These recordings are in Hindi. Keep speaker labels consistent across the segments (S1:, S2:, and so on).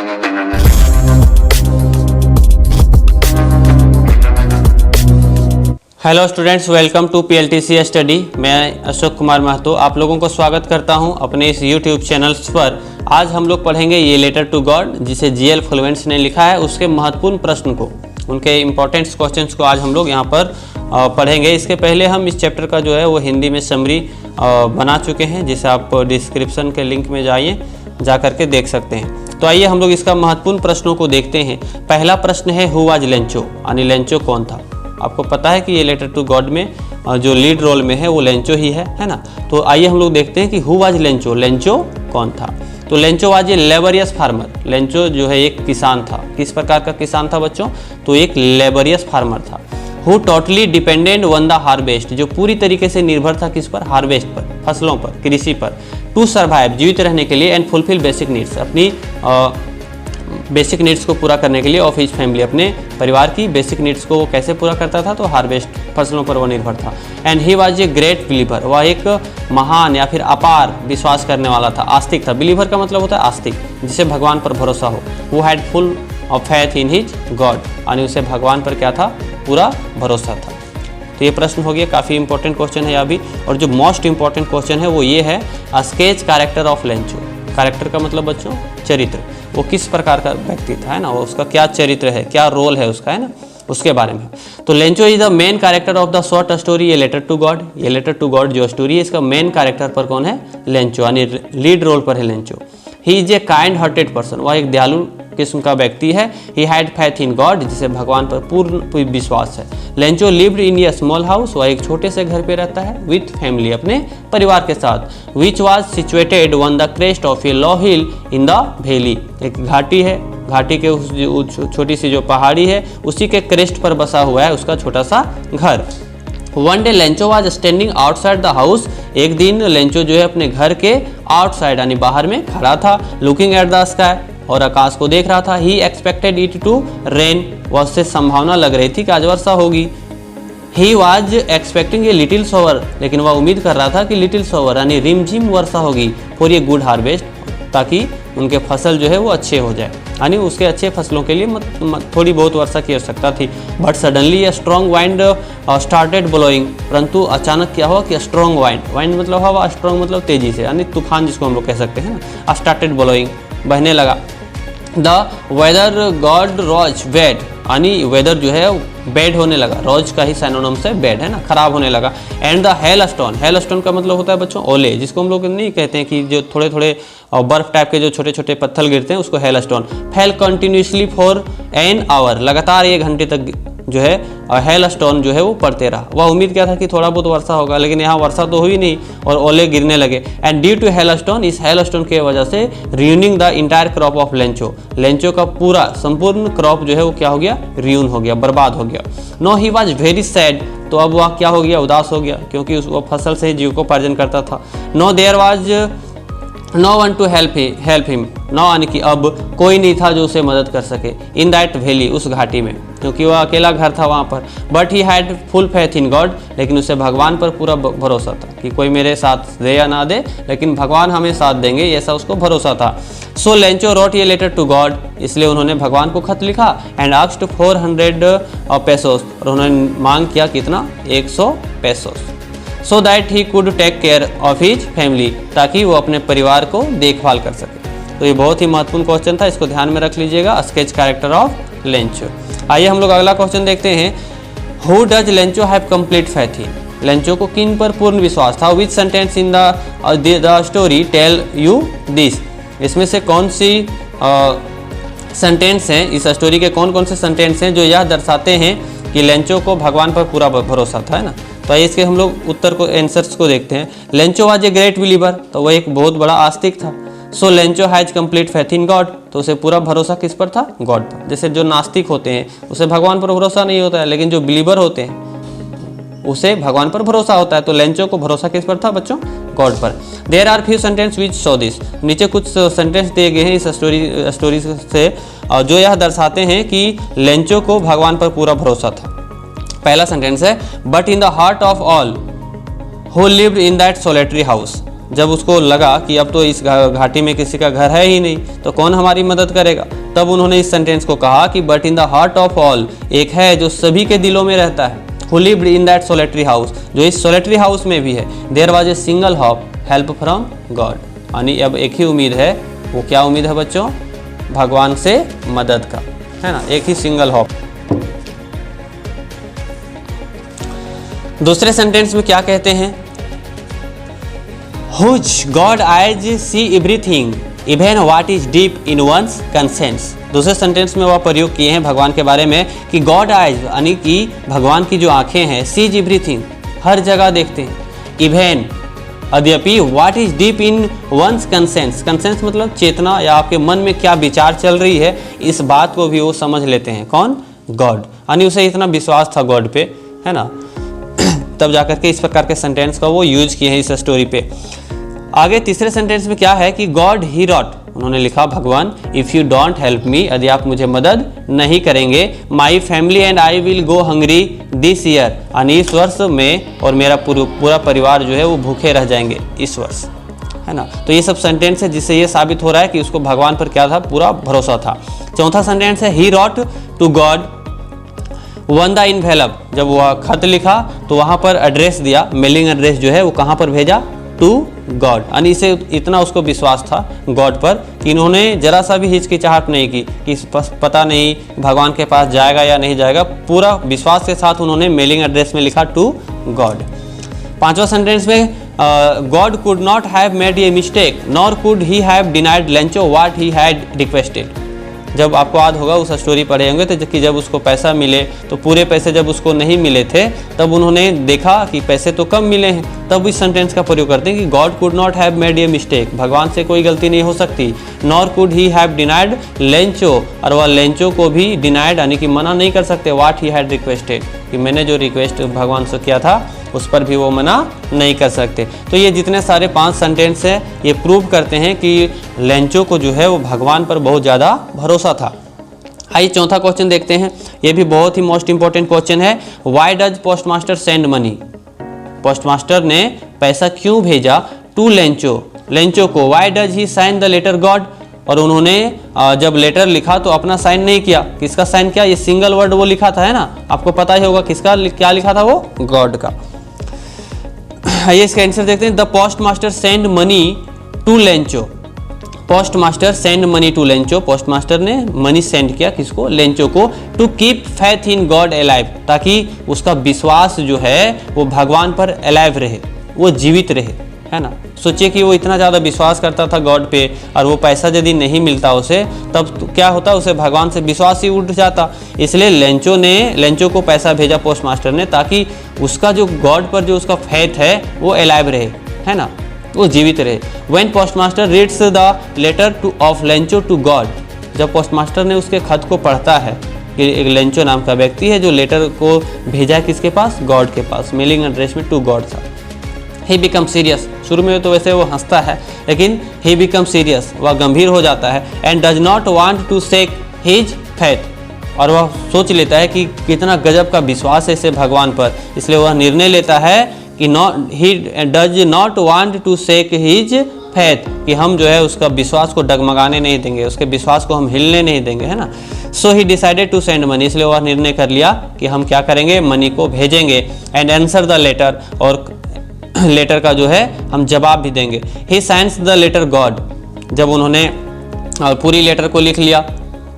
S1: Hello students, welcome to PLTC study. मैं अशोक कुमार महतो आप लोगों को स्वागत करता हूं अपने इस यूट्यूब चैनल्स पर। आज हम लोग पढ़ेंगे ये लेटर टू गॉड, जिसे GL फ्लुएंट्स ने लिखा है, उसके महत्वपूर्ण प्रश्न को, उनके इंपॉर्टेंट क्वेश्चंस को आज हम लोग यहाँ पर पढ़ेंगे। इसके पहले हम इस चैप्टर का जो है वो हिंदी में समरी बना चुके हैं, जिसे आप डिस्क्रिप्शन के लिंक में जा करके देख सकते हैं। तो आइए हम लोग इसका महत्वपूर्ण प्रश्नों को देखते हैं। पहला प्रश्न है, हु वाज लेंचो, यानी लेंचो कौन था। आपको पता है कि ये लेटर टू गॉड में जो लीड रोल में है वो लेंचो ही है ना। तो आइए हम लोग देखते हैं कि हु वाज लेंचो, लेंचो कौन था। तो Lencho was A laborious farmer. Lencho जो है एक किसान था। किस प्रकार का किसान था बच्चों? तो एक लेबरियस फार्मर था। Who totally dependent on the harvest, जो पूरी तरीके से निर्भर था किस पर? हार्वेस्ट पर, फसलों पर, कृषि पर। टू सर्वाइव, जीवित रहने के लिए, एंड फुलफिल बेसिक नीड्स, अपनी बेसिक नीड्स को पूरा करने के लिए, ऑफ हिज फैमिली, अपने परिवार की बेसिक नीड्स को वो कैसे पूरा करता था? तो हार्वेस्ट, फसलों पर वो निर्भर था। And he was a great believer, वह एक महान या फिर अपार विश्वास करने वाला था, आस्तिक था। बिलीवर का मतलब होता है आस्तिक, जिसे भगवान पर भरोसा हो। वो had full of faith in his God, यानी उसे भगवान पर क्या था? पूरा भरोसा था। तो ये प्रश्न हो गया, काफ़ी इंपॉर्टेंट क्वेश्चन है अभी। और जो मोस्ट इंपॉर्टेंट क्वेश्चन है वो ये है, sketch character of Lencho. Character का मतलब बच्चों चरित्र, वो किस प्रकार का व्यक्ति था, है ना, वो उसका क्या चरित्र है, क्या रोल है उसका, है ना, उसके बारे में। तो Lencho is the main character of the short story ये लेटर टू गॉड। ये लेटर टू गॉड जो स्टोरी है, इसका मेन कैरेक्टर पर कौन है? लेंचो, यानी लीड रोल पर है Lencho. He is a kind hearted person, वह एक दयालु किस्म का व्यक्ति है। He had faith in God, जिसे भगवान पर पूर्ण विश्वास है। Lencho lived in A small house, वह एक छोटे से घर पे रहता है, विथ फैमिली, अपने परिवार के साथ। Which was situated on the crest of A low hill in the valley, एक घाटी है, घाटी के उस छोटी सी जो पहाड़ी है, उसी के क्रेस्ट पर बसा हुआ है उसका छोटा सा घर। One day Lencho was standing outside the house, एक दिन लेंचो जो है अपने घर के आउटसाइड यानी बाहर में खड़ा था। लुकिंग एट द स्काई, और आकाश को देख रहा था। ही एक्सपेक्टेड इट टू रेन, वह उससे संभावना लग रही थी कि आज वर्षा होगी। He was expecting a little shower, लेकिन वह उम्मीद कर रहा था कि लिटिल शॉवर यानी रिमझिम वर्षा होगी फॉर ए गुड हार्वेस्ट, ताकि उनके फसल जो है वो अच्छे हो जाए, यानी उसके अच्छे फसलों के लिए थोड़ी बहुत वर्षा की आवश्यकता थी। But suddenly a strong wind started blowing, परंतु अचानक क्या हुआ कि स्ट्रॉन्ग वाइंड, वाइंड मतलब हवा, स्ट्रॉन्ग मतलब तेजी से, यानी तूफान जिसको हम लोग कह सकते हैं ना, स्टार्टेड ब्लोइंग, बहने लगा। The weather got rose bad, यानी वेदर जो है बैड होने लगा। रोज का ही साइनोनिम से बैड है ना, खराब होने लगा। And the hell stone, hello stone का मतलब होता है बच्चों ओले, जिसको हम लोग नहीं कहते हैं कि जो थोड़े थोड़े बर्फ टाइप के जो छोटे छोटे पत्थर गिरते हैं उसको hello stone. Fail continuously for an hour, लगातार 1 घंटे तक जो है हेल स्टोन जो है वो पड़ते रहा। वह उम्मीद किया था कि थोड़ा बहुत वर्षा होगा, लेकिन यहाँ वर्षा तो हुई नहीं और ओले गिरने लगे। And due to hailstone, इस हेल स्टोन की वजह से ruining the entire crop of Lencho, Lencho का पूरा संपूर्ण क्रॉप जो है वो क्या हो गया? रियून हो गया, बर्बाद हो गया। No he was very sad, तो अब वह क्या हो गया? उदास हो गया, क्योंकि वो फसल से ही जीविकोपार्जन करता था। No there was no one to help him, no यानी कि अब कोई नहीं था जो उसे मदद कर सके। इन दैट वैली, उस घाटी में, क्योंकि वह अकेला घर था वहाँ पर। But he had full faith in God, लेकिन उसे भगवान पर पूरा भरोसा था कि कोई मेरे साथ दे या ना दे, लेकिन भगवान हमें साथ देंगे, ऐसा उसको भरोसा था। So Lencho wrote a letter to God, इसलिए उन्होंने भगवान को खत लिखा। एंड आस्क्ड 400 पेसोस, और उन्होंने मांग किया कितना? 100 pesos. So that he could take care of his family, ताकि वो अपने परिवार को देखभाल कर सके। तो ये बहुत ही महत्वपूर्ण क्वेश्चन था, इसको ध्यान में रख लीजिएगा, स्केच कैरेक्टर ऑफ लेंचो। आइए हम लोग अगला क्वेश्चन देखते हैं। Who does Lencho have complete faith in, Lencho को किन पर पूर्ण विश्वास था? Which sentence in the story tell you this, इसमें से कौन सी सेंटेंस हैं, इस स्टोरी के कौन कौन से सेंटेंस हैं जो यह दर्शाते हैं कि लेंचो को भगवान पर पूरा भरोसा था, है ना। तो आइए इसके हम लोग उत्तर को, आंसर्स को देखते हैं। Lencho was a great believer, तो वह एक बहुत बड़ा आस्तिक था। So Lencho has complete faith in God, तो उसे पूरा भरोसा किस पर था? गॉड पर। जैसे जो नास्तिक होते हैं उसे भगवान पर भरोसा नहीं होता है, लेकिन जो बिलीवर होते हैं उसे भगवान पर भरोसा होता है। तो लेंचो को भरोसा किस पर था बच्चों? गॉड पर। There are few sentence which show this, नीचे कुछ सेंटेंस दिए गए हैं इस स्टोरी से जो यह दर्शाते हैं कि लेंचो को भगवान पर पूरा भरोसा था। पहला सेंटेंस है, but in the heart of all who lived in that solitary house, जब उसको लगा कि अब तो इस घाटी में किसी का घर है ही नहीं, तो कौन हमारी मदद करेगा, तब उन्होंने इस सेंटेंस को कहा कि but in the heart of all, एक है जो सभी के दिलों में रहता है, who lived in that solitary house, जो इस सोलेटरी हाउस में भी है, there was a single hope, help from God, यानी अब एक ही उम्मीद है, वो क्या उम्मीद है बच्चों, भगवान से मदद का, है ना, एक ही सिंगल होप। दूसरे सेंटेंस में क्या कहते हैं, whose God eyes see everything even what is deep in one's conscience. दूसरे सेंटेंस में वह प्रयोग किए हैं भगवान के बारे में कि गॉड आइज यानी कि भगवान की जो आंखें हैं, सीज एवरीथिंग, हर जगह देखते हैं, इवन यद्यपि what is deep in one's conscience, conscience मतलब चेतना या आपके मन में क्या विचार चल रही है, इस बात को भी वो समझ लेते हैं, कौन, गॉड, यानी उसे इतना विश्वास था गॉड पे, है ना, तब जाकर के इस प्रकार के सेंटेंस का वो यूज किए हैं इस स्टोरी पे। आगे तीसरे सेंटेंस में क्या है कि गॉड ही रॉट, उन्होंने लिखा भगवान, if you don't help me, यदि आप मुझे मदद नहीं करेंगे, my family and I will go hungry this year, यानी इस वर्ष में और मेरा पूरा परिवार जो है वो भूखे रह जाएंगे इस वर्ष, है ना। तो ये सब सेंटेंस है जिससे ये साबित हो रहा है कि उसको भगवान पर क्या था, पूरा भरोसा था। चौथा सेंटेंस है he wrote to God on the envelope, जब वह खत लिखा तो वहाँ पर एड्रेस दिया, मेलिंग एड्रेस जो है वो कहाँ पर भेजा, टू गॉड, यानी इसे इतना उसको विश्वास था गॉड पर कि इन्होंने जरा सा भी हिचकिचाहट नहीं की कि पता नहीं भगवान के पास जाएगा या नहीं जाएगा, पूरा विश्वास के साथ उन्होंने मेलिंग एड्रेस में लिखा टू गॉड। पांचवा सेंटेंस में God could not have made a mistake nor could he have denied Lencho what he had requested. जब आपको याद होगा उस स्टोरी पढ़े होंगे तो कि जब उसको पैसा मिले तो पूरे पैसे जब उसको नहीं मिले थे तब उन्होंने देखा कि पैसे तो कम मिले हैं, तब इस सेंटेंस का प्रयोग करते हैं कि God could not have made a mistake, भगवान से कोई गलती नहीं हो सकती, nor could he have denied Lencho, और वह लेंचो को भी डिनाइड यानी कि मना नहीं कर सकते, व्हाट ही हैड रिक्वेस्टेड, कि मैंने जो रिक्वेस्ट भगवान से किया था उस पर भी वो मना नहीं कर सकते। तो ये जितने सारे 5 सेंटेंस हैं ये प्रूव करते हैं कि लेंचो को जो है वो भगवान पर बहुत ज़्यादा भरोसा था। आइए चौथा क्वेश्चन देखते हैं, ये भी बहुत ही मोस्ट इंपॉर्टेंट क्वेश्चन है, why does postmaster send money, postmaster ने पैसा क्यों भेजा टू लेंचो, लेंचो को, why does he sign the letter God, और उन्होंने जब लेटर लिखा तो अपना साइन नहीं किया, किसका साइन किया, ये सिंगल वर्ड वो लिखा था, है ना, आपको पता ही होगा किसका क्या लिखा था, वो गॉड का। ये इसका आंसर देखते हैं, the postmaster send money to Lencho, postmaster send money to Lencho, postmaster ने मनी सेंड किया किसको, लेंचो को, to keep faith in God alive, ताकि उसका विश्वास जो है वो भगवान पर अलाइव रहे, वो जीवित रहे, है ना। सोचिए कि वो इतना ज़्यादा विश्वास करता था गॉड पे और वो पैसा यदि नहीं मिलता उसे तब तो क्या होता, उसे भगवान से विश्वास ही उठ जाता। इसलिए लेंचो को पैसा भेजा पोस्ट मास्टर ने ताकि उसका जो गॉड पर जो उसका फेथ है वो अलाइव रहे, है ना, वो जीवित रहे। When postmaster reads the letter of Lencho to God, जब पोस्ट मास्टर ने उसके खत को पढ़ता है कि एक लेंचो नाम का व्यक्ति है जो लेटर को भेजा किसके पास, गॉड के पास, मेलिंग एड्रेस में टू गॉड था। ही बिकम सीरियस, शुरू में तो वैसे वो हंसता है लेकिन ही बिकम सीरियस, वह गंभीर हो जाता है, and does not want to shake his faith, और वह सोच लेता है कि कितना गजब का विश्वास है इसे भगवान पर, इसलिए वह निर्णय लेता है कि he does not want to shake his faith, कि हम जो है उसका विश्वास को डगमगाने नहीं देंगे, उसके विश्वास को हम हिलने नहीं देंगे, है ना। So he decided to send money, इसलिए वह निर्णय कर लिया कि हम क्या करेंगे, मनी को भेजेंगे, एंड आंसर द लेटर, और लेटर का जो है हम जवाब भी देंगे। ही साइंस द लेटर गॉड, जब उन्होंने पूरी लेटर को लिख लिया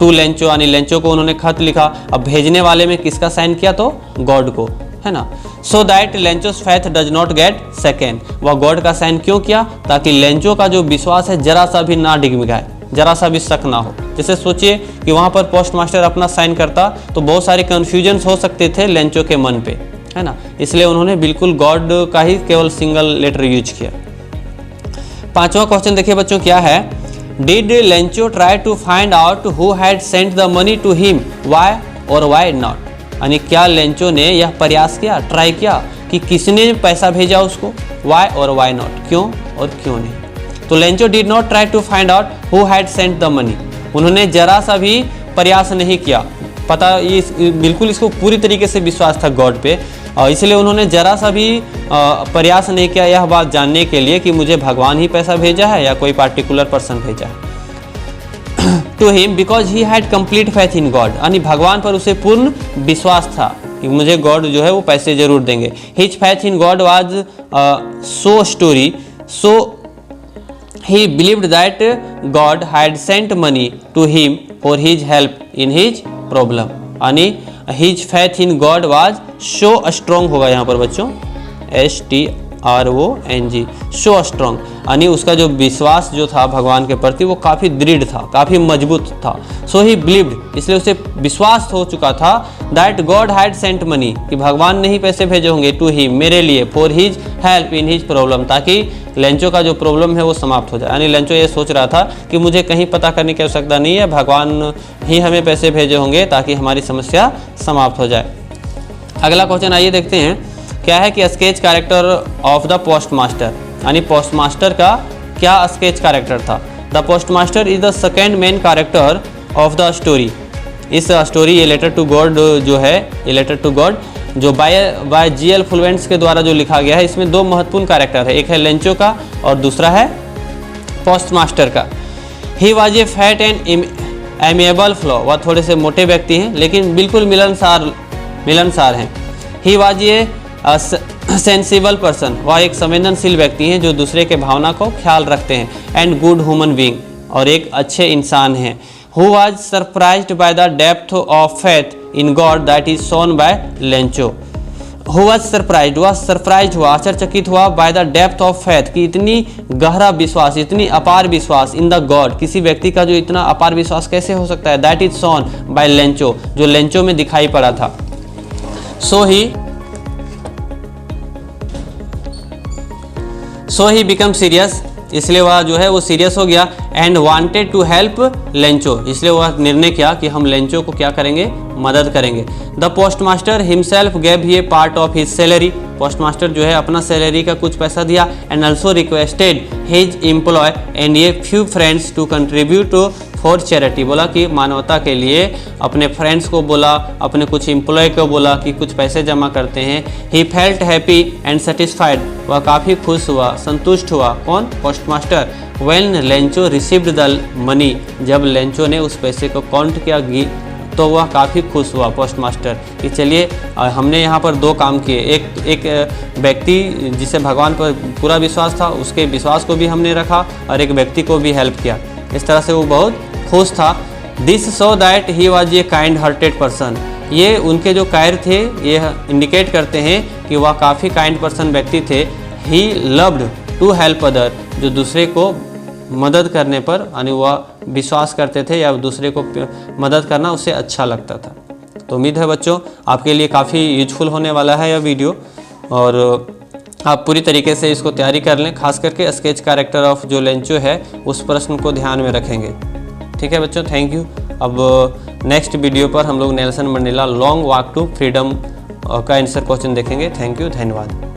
S1: टू लेंचो, यानी लेंचो को उन्होंने खत लिखा, अब भेजने वाले में किसका साइन किया, तो गॉड को, है ना। So that Lencho's faith does not get second, वह गॉड का साइन क्यों किया, ताकि लेंचो का जो विश्वास है जरा सा भी ना डिगमिगाए, जरा सा भी शक ना हो। जैसे सोचिए कि वहाँ पर पोस्ट मास्टर अपना साइन करता तो बहुत सारे कन्फ्यूजन हो सकते थे लेंचो के मन पे, है ना, इसलिए उन्होंने बिल्कुल गॉड का ही केवल सिंगल लेटर यूज किया। पांचवा क्वेश्चन देखिए बच्चों क्या है, did Lencho try to find out who had sent the money to him, why और व्हाई नॉट, यानी क्या लेंचो ने यह प्रयास किया, ट्राई किया कि किसने पैसा भेजा उसको, व्हाई और व्हाई नॉट, क्यों और क्यों नहीं। तो Lencho did not try to find out who had sent the money, उन्होंने जरा सा भी प्रयास नहीं किया, पता ये बिल्कुल इसको पूरी तरीके से विश्वास था गॉड पे और इसलिए उन्होंने जरा सा भी प्रयास नहीं किया यह बात जानने के लिए कि मुझे भगवान ही पैसा भेजा है या कोई पार्टिकुलर पर्सन भेजा है। To him because he had complete faith in God, यानी भगवान पर उसे पूर्ण विश्वास था कि मुझे गॉड जो है वो पैसे जरूर देंगे। His faith in God was so story, so he believed that God had sent money to him for his help in his problem, यानी his faith in God was so strong होगा यहाँ पर बच्चों, STRONG, सो स्ट्रॉन्ग, यानी उसका जो विश्वास जो था भगवान के प्रति वो काफ़ी दृढ़ था, काफ़ी मजबूत था। सो ही बिलीव्ड, इसलिए उसे विश्वास हो चुका था that God had sent money, कि भगवान ने ही पैसे भेजे होंगे टू ही, मेरे लिए, for his help in his problem, ताकि लेंचो का जो प्रॉब्लम है वो समाप्त हो जाए। यानी लेंचो ये सोच रहा था कि मुझे कहीं पता करने की आवश्यकता नहीं है, भगवान ही हमें पैसे भेजे होंगे ताकि हमारी समस्या समाप्त हो जाए। अगला क्वेश्चन आइए देखते हैं, क्या है कि sketch character of the postmaster, यानी पोस्टमास्टर का क्या स्केच कैरेक्टर था। The postmaster is the second main character of the story. इस स्टोरी ये लेटर टू गॉड जो है, ये लेटर टू गॉड जो बाय GL फ्लुएंट्स के द्वारा जो लिखा गया है, इसमें दो महत्वपूर्ण कैरेक्टर है, एक है लेंचो का और दूसरा है पोस्टमास्टर का। He was a fat and amiable flow, वह थोड़े से मोटे व्यक्ति हैं लेकिन बिल्कुल मिलनसार हैं। He was a sensible person, वह एक संवेदनशील व्यक्ति हैं जो दूसरे के भावना को ख्याल रखते हैं। एंड गुड ह्यूमन बीइंग, और एक अच्छे इंसान हैं। Who was surprised by the depth of faith in God that is shown by Lencho. Who was surprised, वह सरप्राइज हुआ, आश्चर्यचकित हुआ by the depth of faith, कि इतनी गहरा विश्वास, इतनी अपार विश्वास इन द गॉड, किसी व्यक्ति का जो इतना अपार विश्वास कैसे हो सकता है, that is shown by Lencho, जो लेंचो में दिखाई पड़ा था। सो ही बिकम सीरियस, इसलिए वह जो है वो सीरियस हो गया। And wanted to help Lencho, इसलिए वह निर्णय किया कि हम लेंचो को क्या करेंगे, मदद करेंगे। द पोस्टमास्टर हिमसेल्फ गेव ये part of his salary, postmaster जो है अपना सैलरी का कुछ पैसा दिया। And also requested his employ and ये few friends to contribute for charity, बोला कि मानवता के लिए अपने फ्रेंड्स को बोला, अपने कुछ एम्प्लॉय को बोला कि कुछ पैसे जमा करते हैं। He felt happy and satisfied, वह काफ़ी खुश हुआ, संतुष्ट हुआ, कौन, postmaster. When Lencho received the money, जब लेंचो ने उस पैसे को काउंट किया तो वह काफ़ी खुश हुआ पोस्टमास्टर कि चलिए हमने यहाँ पर दो काम किए, एक व्यक्ति जिसे भगवान पर पूरा विश्वास था उसके विश्वास को भी हमने रखा और एक व्यक्ति को भी हेल्प किया। इस तरह से वो बहुत खुश था। This show that he was a kind hearted person, ये उनके जो कार्य थे ये इंडिकेट करते हैं कि वह काफ़ी काइंड पर्सन व्यक्ति थे। He loved to help other, जो दूसरे को मदद करने पर यानी वह विश्वास करते थे या दूसरे को मदद करना उसे अच्छा लगता था। तो उम्मीद है बच्चों आपके लिए काफ़ी यूजफुल होने वाला है यह वीडियो, और आप पूरी तरीके से इसको तैयारी कर लें, खास करके स्केच कैरेक्टर ऑफ जो लेंचो है उस प्रश्न को ध्यान में रखेंगे। ठीक है बच्चों, थैंक यू। अब नेक्स्ट वीडियो पर हम लोग Nelson Mandela long walk to freedom का आंसर क्वेश्चन देखेंगे। थैंक यू, धन्यवाद।